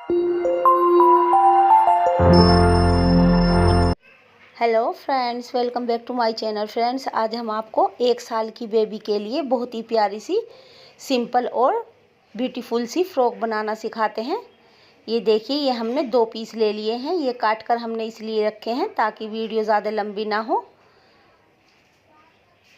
Hello friends, welcome back to my channel. Friends, आज हम आपको 1 साल की बेबी के लिए बहुत ही प्यारी सी सिंपल और ब्यूटीफुल सी फ्रॉक बनाना सिखाते हैं। ये देखिए, ये हमने 2 पीस ले लिए हैं। ये काट कर हमने इसलिए रखे हैं ताकि वीडियो ज़्यादा लंबी ना हो।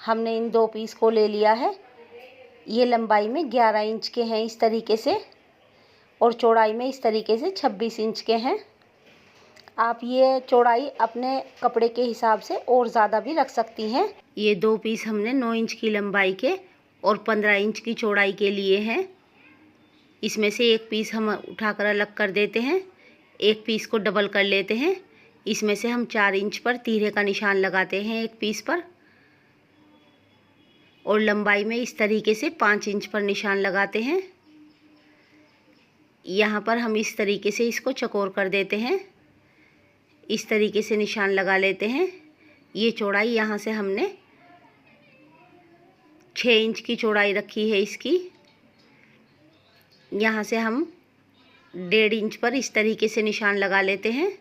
हमने इन 2 पीस को ले लिया है। ये लंबाई में 11 इंच के हैं इस तरीके से, और चौड़ाई में इस तरीके से 26 इंच के हैं। आप ये चौड़ाई अपने कपड़े के हिसाब से और ज़्यादा भी रख सकती हैं। ये 2 पीस हमने 9 इंच की लंबाई के और 15 इंच की चौड़ाई के लिए हैं। इसमें से एक पीस हम उठाकर अलग कर देते हैं, एक पीस को डबल कर लेते हैं। इसमें से हम 4 इंच पर तीरे का निशान लगाते हैं एक पीस पर, और लंबाई में इस तरीके से 5 इंच पर निशान लगाते हैं। यहाँ पर हम इस तरीके से इसको चौकोर कर देते हैं। इस तरीके से निशान लगा लेते हैं। ये चौड़ाई यहाँ से हमने 6 इंच की चौड़ाई रखी है इसकी। यहाँ से हम 1.5 इंच पर इस तरीके से निशान लगा लेते हैं,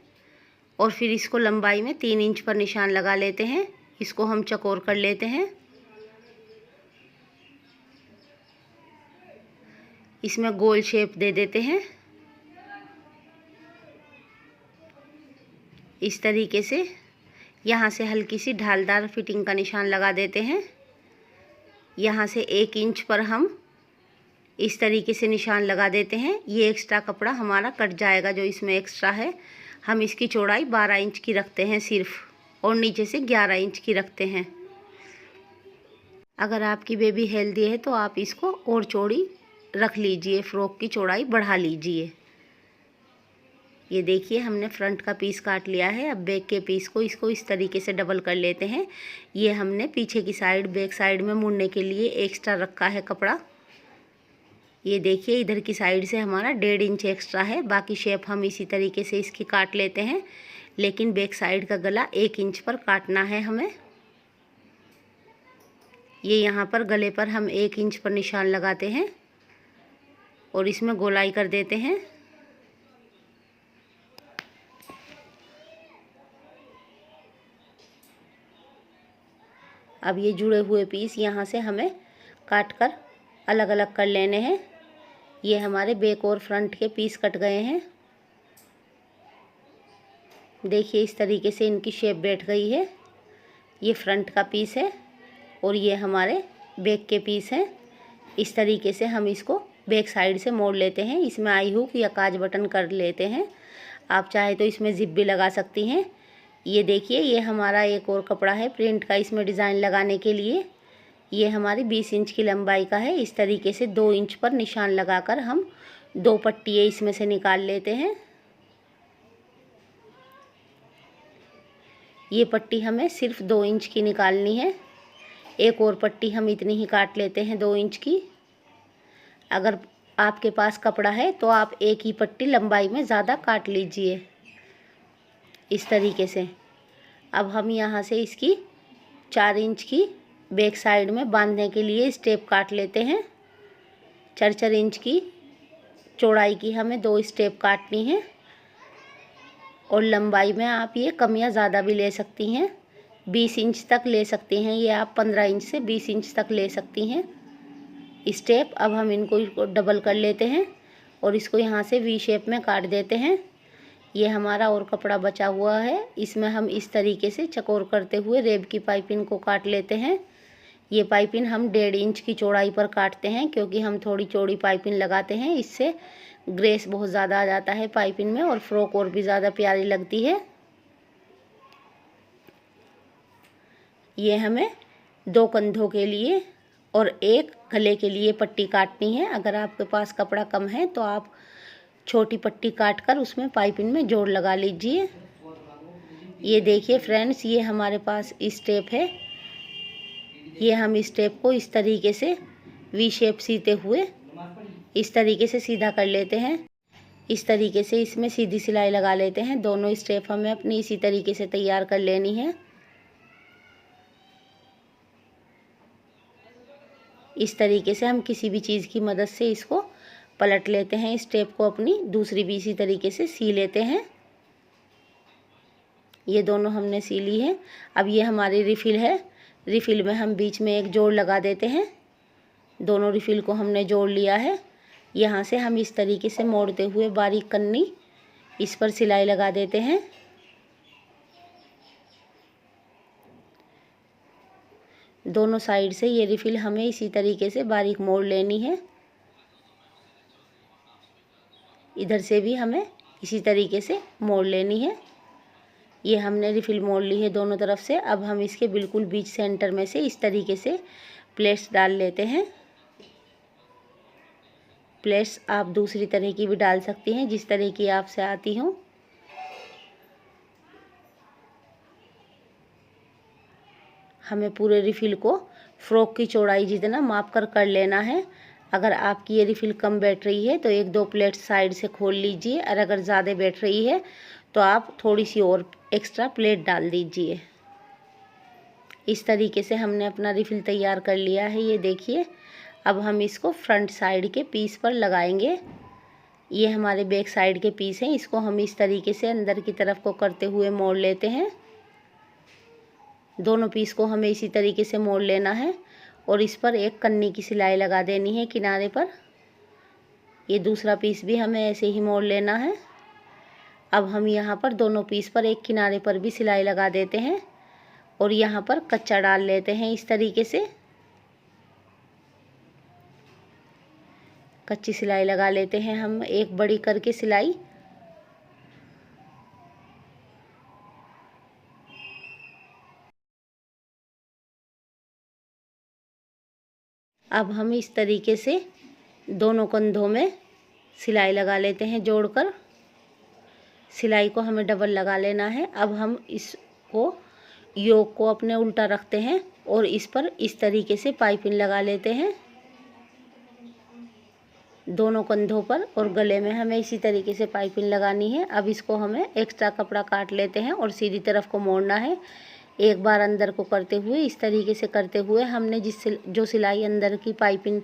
और फिर इसको लंबाई में 3 इंच पर निशान लगा लेते हैं। इसको हम चौकोर कर लेते हैं। इसमें गोल शेप दे देते हैं इस तरीके से। यहाँ से हल्की सी ढालदार फिटिंग का निशान लगा देते हैं। यहाँ से 1 इंच पर हम इस तरीके से निशान लगा देते हैं। ये एक्स्ट्रा कपड़ा हमारा कट जाएगा जो इसमें एक्स्ट्रा है। हम इसकी चौड़ाई 12 इंच की रखते हैं सिर्फ, और नीचे से 11 इंच की रखते हैं। अगर आपकी बेबी हेल्दी है तो आप इसको और चौड़ी रख लीजिए, फ्रॉक की चौड़ाई बढ़ा लीजिए। ये देखिए, हमने फ्रंट का पीस काट लिया है। अब बैक के पीस को इसको इस तरीके से डबल कर लेते हैं। ये हमने पीछे की साइड, बैक साइड में मुड़ने के लिए एक्स्ट्रा रखा है कपड़ा। ये देखिए, इधर की साइड से हमारा 1.5 इंच एक्स्ट्रा है। बाकी शेप हम इसी तरीके से इसकी काट लेते हैं, लेकिन बैक साइड का गला 1 इंच पर काटना है हमें। ये यहाँ पर गले पर हम 1 इंच पर निशान लगाते हैं और इसमें गोलाई कर देते हैं। अब ये जुड़े हुए पीस यहाँ से हमें काट कर अलग अलग कर लेने हैं। ये हमारे बैक और फ्रंट के पीस कट गए हैं। देखिए, इस तरीके से इनकी शेप बैठ गई है। ये फ्रंट का पीस है और ये हमारे बैक के पीस हैं। इस तरीके से हम इसको बैक साइड से मोड़ लेते हैं। इसमें आई हुक या काज बटन कर लेते हैं। आप चाहे तो इसमें जिप भी लगा सकती हैं। ये देखिए, ये हमारा एक और कपड़ा है प्रिंट का, इसमें डिज़ाइन लगाने के लिए। ये हमारी 20 इंच की लंबाई का है। इस तरीके से 2 इंच पर निशान लगाकर हम 2 पट्टियाँ इसमें से निकाल लेते हैं। ये पट्टी हमें सिर्फ 2 इंच की निकालनी है। एक और पट्टी हम इतनी ही काट लेते हैं 2 इंच की। अगर आपके पास कपड़ा है तो आप एक ही पट्टी लंबाई में ज़्यादा काट लीजिए इस तरीके से। अब हम यहाँ से इसकी 4 इंच की बैक साइड में बांधने के लिए स्टेप काट लेते हैं। 4-4 इंच की चौड़ाई की हमें 2 स्टेप काटनी है, और लंबाई में आप ये कम या ज़्यादा भी ले सकती हैं। 20 इंच तक ले सकती हैं, ये आप 15 इंच से 20 इंच तक ले सकती हैं स्टेप। अब हम इनको डबल कर लेते हैं और इसको यहाँ से वी शेप में काट देते हैं। ये हमारा और कपड़ा बचा हुआ है, इसमें हम इस तरीके से चौकोर करते हुए रेब की पाइपिंग को काट लेते हैं। ये पाइपिंग हम 1.5 इंच की चौड़ाई पर काटते हैं, क्योंकि हम थोड़ी चौड़ी पाइपिंग लगाते हैं। इससे ग्रेस बहुत ज़्यादा आ जाता है पाइपिंग में, और फ्रॉक और भी ज़्यादा प्यारी लगती है। ये हमें 2 कंधों के लिए और 1 गले के लिए पट्टी काटनी है। अगर आपके पास कपड़ा कम है तो आप छोटी पट्टी काट कर उसमें पाइपिंग में जोड़ लगा लीजिए। ये देखिए फ्रेंड्स, ये हमारे पास स्टेप है। ये हम स्टेप को इस तरीके से वी शेप सीते हुए इस तरीके से सीधा कर लेते हैं। इस तरीके से इसमें सीधी सिलाई लगा लेते हैं। दोनों स्टेप हमें अपनी इसी तरीके से तैयार कर लेनी है। इस तरीके से हम किसी भी चीज़ की मदद से इसको पलट लेते हैं इस टेप को, अपनी दूसरी भी इसी तरीके से सी लेते हैं। ये दोनों हमने सी ली है। अब ये हमारी रिफ़िल है। रिफ़िल में हम बीच में एक जोड़ लगा देते हैं। दोनों रिफ़िल को हमने जोड़ लिया है। यहाँ से हम इस तरीके से मोड़ते हुए बारीक कन्नी इस पर सिलाई लगा देते हैं। दोनों साइड से ये रिफ़िल हमें इसी तरीके से बारीक मोड़ लेनी है। इधर से भी हमें इसी तरीके से मोड़ लेनी है। ये हमने रिफ़िल मोड़ ली है दोनों तरफ से। अब हम इसके बिल्कुल बीच सेंटर में से इस तरीके से प्लेट्स डाल लेते हैं। प्लेट्स आप दूसरी तरह की भी डाल सकती हैं, जिस तरह की आपसे आती हो। हमें पूरे रिफ़िल को फ्रॉक की चौड़ाई जितना माप कर लेना है। अगर आपकी ये रिफ़िल कम बैठ रही है तो एक दो प्लेट साइड से खोल लीजिए, और अगर ज़्यादा बैठ रही है तो आप थोड़ी सी और एक्स्ट्रा प्लेट डाल दीजिए। इस तरीके से हमने अपना रिफ़िल तैयार कर लिया है, ये देखिए। अब हम इसको फ्रंट साइड के पीस पर लगाएंगे। ये हमारे बैक साइड के पीस हैं, इसको हम इस तरीके से अंदर की तरफ को करते हुए मोड़ लेते हैं। दोनों पीस को हमें इसी तरीके से मोड़ लेना है और इस पर एक कन्नी की सिलाई लगा देनी है किनारे पर। ये दूसरा पीस भी हमें ऐसे ही मोड़ लेना है। अब हम यहाँ पर दोनों पीस पर एक किनारे पर भी सिलाई लगा देते हैं और यहाँ पर कच्चा डाल लेते हैं इस तरीके से। कच्ची सिलाई लगा लेते हैं हम एक बड़ी करके सिलाई। अब हम इस तरीके से दोनों कंधों में सिलाई लगा लेते हैं जोड़कर। सिलाई को हमें डबल लगा लेना है। अब हम इसको योक को अपने उल्टा रखते हैं और इस पर इस तरीके से पाइपिंग लगा लेते हैं दोनों कंधों पर, और गले में हमें इसी तरीके से पाइपिंग लगानी है। अब इसको हमें एक्स्ट्रा कपड़ा काट लेते हैं और सीधी तरफ को मोड़ना है। एक बार अंदर को करते हुए इस तरीके से करते हुए हमने जो सिलाई अंदर की पाइपिंग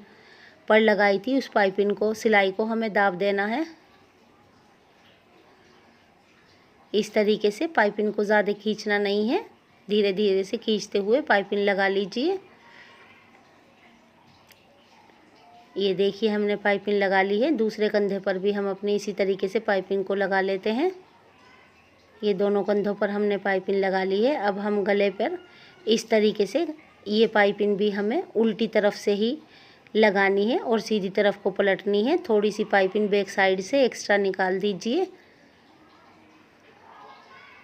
पर लगाई थी उस पाइपिंग को, सिलाई को हमें दाब देना है। इस तरीके से पाइपिंग को ज़्यादा खींचना नहीं है, धीरे धीरे से खींचते हुए पाइपिंग लगा लीजिए। ये देखिए हमने पाइपिंग लगा ली है। दूसरे कंधे पर भी हम अपनी इसी तरीके से पाइपिंग को लगा लेते हैं। ये दोनों कंधों पर हमने पाइपिंग लगा ली है। अब हम गले पर इस तरीके से ये पाइपिंग भी हमें उल्टी तरफ से ही लगानी है और सीधी तरफ को पलटनी है। थोड़ी सी पाइपिंग बैक साइड से एक्स्ट्रा निकाल दीजिए।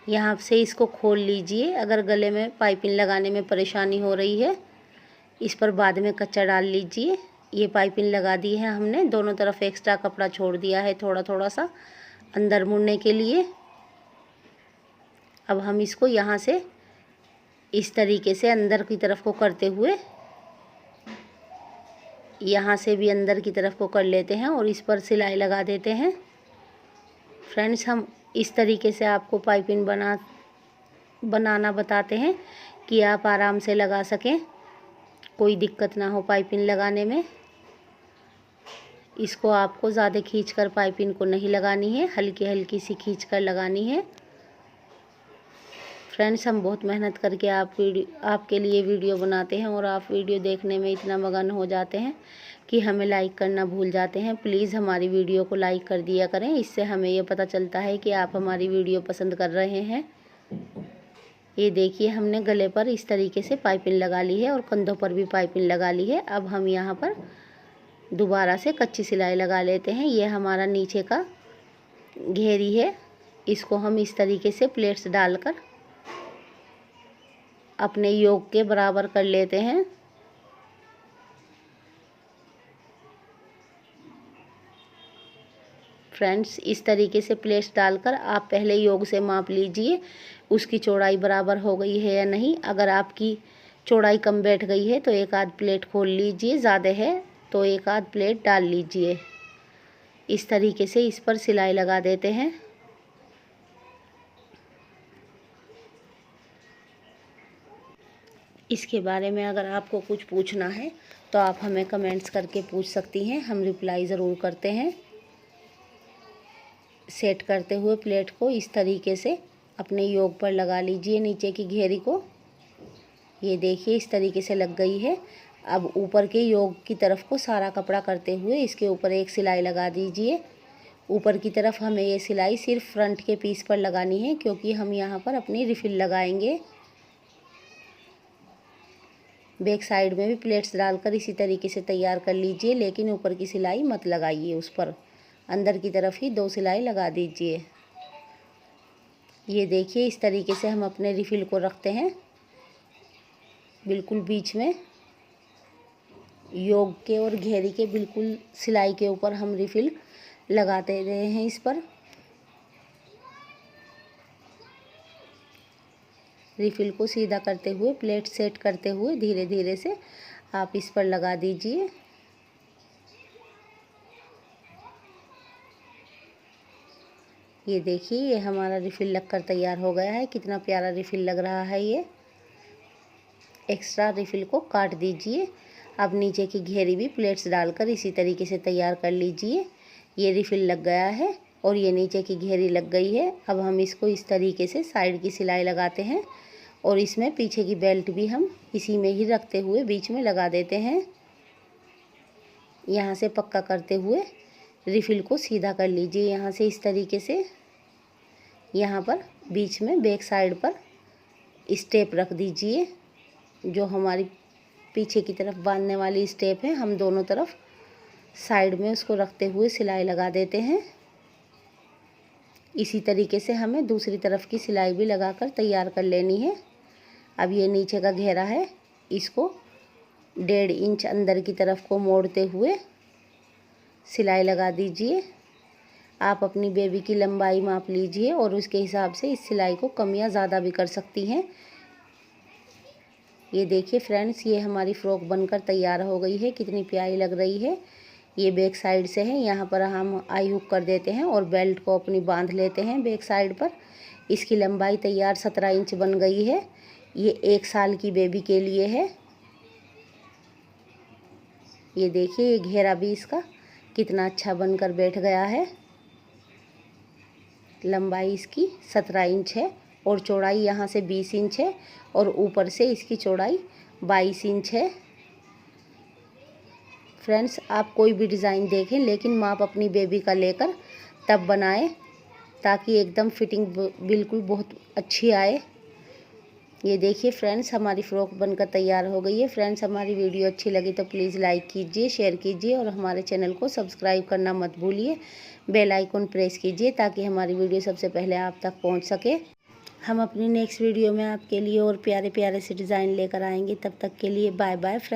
यहाँ से इसको खोल लीजिए। अगर गले में पाइपिंग लगाने में परेशानी हो रही है, इस पर बाद में कच्चा डाल लीजिए। ये पाइपिंग लगा दी है हमने, दोनों तरफ एक्स्ट्रा कपड़ा छोड़ दिया है थोड़ा थोड़ा सा अंदर मुड़ने के लिए। अब हम इसको यहाँ से इस तरीके से अंदर की तरफ को करते हुए यहाँ से भी अंदर की तरफ को कर लेते हैं और इस पर सिलाई लगा देते हैं। फ्रेंड्स, हम इस तरीके से आपको पाइपिंग बनाना बताते हैं कि आप आराम से लगा सकें, कोई दिक्कत ना हो पाइपिंग लगाने में। इसको आपको ज़्यादा खींचकर पाइपिंग को नहीं लगानी है, हल्की हल्की सी खींचकर लगानी है। फ्रेंड्स, हम बहुत मेहनत करके आपके लिए वीडियो बनाते हैं और आप वीडियो देखने में इतना मगन हो जाते हैं कि हमें लाइक करना भूल जाते हैं। प्लीज़ हमारी वीडियो को लाइक कर दिया करें, इससे हमें ये पता चलता है कि आप हमारी वीडियो पसंद कर रहे हैं। ये देखिए हमने गले पर इस तरीके से पाइपिंग लगा ली है और कंधों पर भी पाइपिंग लगा ली है। अब हम यहाँ पर दोबारा से कच्ची सिलाई लगा लेते हैं। ये हमारा नीचे का घेरी है, इसको हम इस तरीके से प्लेट्स डालकर अपने योक के बराबर कर लेते हैं। फ्रेंड्स, इस तरीके से प्लेट्स डालकर आप पहले योक से माप लीजिए उसकी चौड़ाई बराबर हो गई है या नहीं। अगर आपकी चौड़ाई कम बैठ गई है तो एक आध प्लेट खोल लीजिए, ज़्यादा है तो एक आध प्लेट डाल लीजिए। इस तरीके से इस पर सिलाई लगा देते हैं। इसके बारे में अगर आपको कुछ पूछना है तो आप हमें कमेंट्स करके पूछ सकती हैं, हम रिप्लाई ज़रूर करते हैं। सेट करते हुए प्लेट को इस तरीके से अपने योग पर लगा लीजिए, नीचे की घेरी को। ये देखिए इस तरीके से लग गई है। अब ऊपर के योग की तरफ को सारा कपड़ा करते हुए इसके ऊपर एक सिलाई लगा दीजिए। ऊपर की तरफ हमें ये सिलाई सिर्फ फ्रंट के पीस पर लगानी है, क्योंकि हम यहाँ पर अपनी रिफिल लगाएंगे। बैक साइड में भी प्लेट्स डालकर इसी तरीके से तैयार कर लीजिए, लेकिन ऊपर की सिलाई मत लगाइए उस पर, अंदर की तरफ ही 2 सिलाई लगा दीजिए। ये देखिए इस तरीके से हम अपने रिफिल को रखते हैं बिल्कुल बीच में, योग के और घेरी के बिल्कुल सिलाई के ऊपर हम रिफिल लगाते रहे हैं इस पर। रिफिल को सीधा करते हुए प्लेट सेट करते हुए धीरे धीरे से आप इस पर लगा दीजिए। ये देखिए ये हमारा रिफिल लगकर तैयार हो गया है। कितना प्यारा रिफिल लग रहा है ये। एक्स्ट्रा रिफिल को काट दीजिए। अब नीचे की घेरी भी प्लेट्स डालकर इसी तरीके से तैयार कर लीजिए। ये रिफिल लग गया है और ये नीचे की घेरी लग गई है। अब हम इसको इस तरीके से साइड की सिलाई लगाते हैं और इसमें पीछे की बेल्ट भी हम इसी में ही रखते हुए बीच में लगा देते हैं। यहाँ से पक्का करते हुए रिफिल को सीधा कर लीजिए। यहाँ से इस तरीके से यहाँ पर बीच में बैक साइड पर स्टेप रख दीजिए। जो हमारी पीछे की तरफ बांधने वाली स्टेप है, हम दोनों तरफ साइड में उसको रखते हुए सिलाई लगा देते हैं। इसी तरीके से हमें दूसरी तरफ की सिलाई भी लगाकर तैयार कर लेनी है। अब ये नीचे का घेरा है, इसको 1.5 इंच अंदर की तरफ को मोड़ते हुए सिलाई लगा दीजिए। आप अपनी बेबी की लंबाई माप लीजिए और उसके हिसाब से इस सिलाई को कम या ज़्यादा भी कर सकती हैं। ये देखिए फ्रेंड्स, ये हमारी फ़्रॉक बनकर तैयार हो गई है। कितनी प्यारी लग रही है। ये बैक साइड से है। यहाँ पर हम आई हुक कर देते हैं और बेल्ट को अपनी बांध लेते हैं बैक साइड पर। इसकी लंबाई तैयार 17 इंच बन गई है। ये 1 साल की बेबी के लिए है। ये देखिए ये घेरा भी इसका कितना अच्छा बनकर बैठ गया है। लंबाई इसकी 17 इंच है और चौड़ाई यहाँ से 20 इंच है और ऊपर से इसकी चौड़ाई 22 इंच है। फ्रेंड्स, आप कोई भी डिज़ाइन देखें, लेकिन माप अपनी बेबी का लेकर तब बनाएं, ताकि एकदम फिटिंग बिल्कुल बहुत अच्छी आए। ये देखिए फ्रेंड्स, हमारी फ़्रॉक बनकर तैयार हो गई है। फ्रेंड्स, हमारी वीडियो अच्छी लगी तो प्लीज़ लाइक कीजिए, शेयर कीजिए और हमारे चैनल को सब्सक्राइब करना मत भूलिए। बेल आइकन प्रेस कीजिए ताकि हमारी वीडियो सबसे पहले आप तक पहुंच सके। हम अपनी नेक्स्ट वीडियो में आपके लिए और प्यारे प्यारे से डिज़ाइन लेकर आएंगे। तब तक के लिए बाय बाय फ्रेंड्स।